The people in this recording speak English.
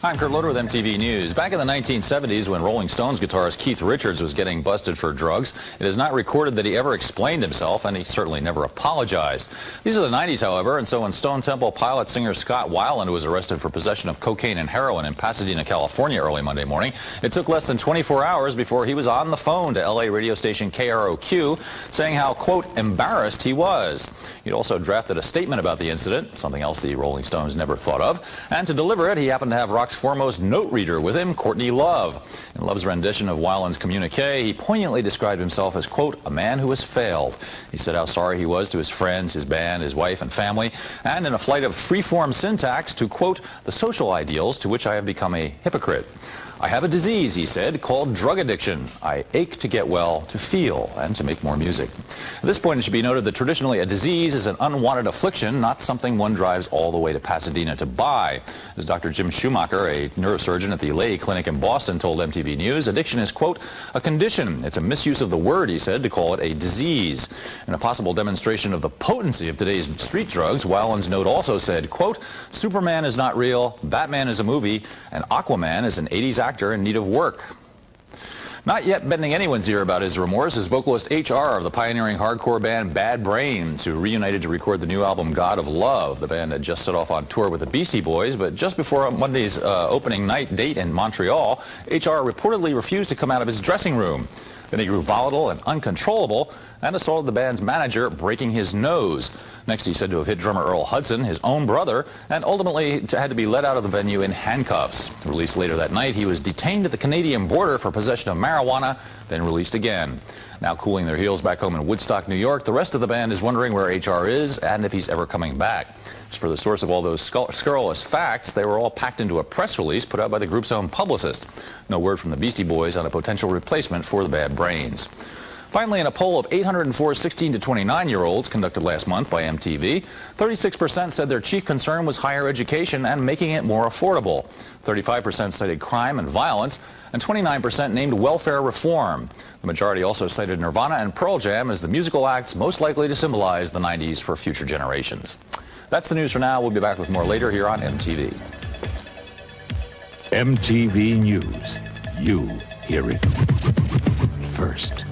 I'm Kurt Loder with MTV News. Back in the 1970s, when Rolling Stones guitarist Keith Richards was getting busted for drugs, it is not recorded that he ever explained himself, and he certainly never apologized. These are the 90s, however, and so when Stone Temple pilot singer Scott Weiland was arrested for possession of cocaine and heroin in Pasadena, California early Monday morning, it took less than 24 hours before he was on the phone to LA radio station KROQ, saying how, quote, embarrassed he was. He'd also drafted a statement about the incident, something else the Rolling Stones never thought of, and to deliver it, he happened to have rock's foremost note reader with him, Courtney Love. In Love's rendition of Weiland's communique, he poignantly described himself as, quote, a man who has failed. He said how sorry he was to his friends, his band, his wife and family, and in a flight of free-form syntax to, quote, the social ideals to which I have become a hypocrite. I have a disease, he said, called drug addiction. I ache to get well, to feel, and to make more music. At this point, it should be noted that traditionally a disease is an unwanted affliction, not something one drives all the way to Pasadena to buy. As Dr. Jim Schumacher, a neurosurgeon at the Lay Clinic in Boston, told MTV News, addiction is, quote, a condition. It's a misuse of the word, he said, to call it a disease. In a possible demonstration of the potency of today's street drugs, Weiland's note also said, quote, Superman is not real, Batman is a movie, and Aquaman is an 80s actor in need of work. Not yet bending anyone's ear about his remorse is vocalist HR of the pioneering hardcore band Bad Brains, who reunited to record the new album God of Love. The band had just set off on tour with the Beastie Boys, but just before Monday's opening night date in Montreal, HR reportedly refused to come out of his dressing room. Then he grew volatile and uncontrollable and assaulted the band's manager, breaking his nose. Next, he's said to have hit drummer Earl Hudson, his own brother, and ultimately had to be let out of the venue in handcuffs. Released later that night, he was detained at the Canadian border for possession of marijuana, then released again. Now cooling their heels back home in Woodstock, New York, the rest of the band is wondering where HR is and if he's ever coming back. As for the source of all those scurrilous facts, they were all packed into a press release put out by the group's own publicist. No word from the Beastie Boys on a potential replacement for the Bad Brains. Finally, in a poll of 804 16 to 29-year-olds conducted last month by MTV, 36% said their chief concern was higher education and making it more affordable. 35% cited crime and violence, and 29% named welfare reform. The majority also cited Nirvana and Pearl Jam as the musical acts most likely to symbolize the 90s for future generations. That's the news for now. We'll be back with more later here on MTV. MTV News. You hear it first.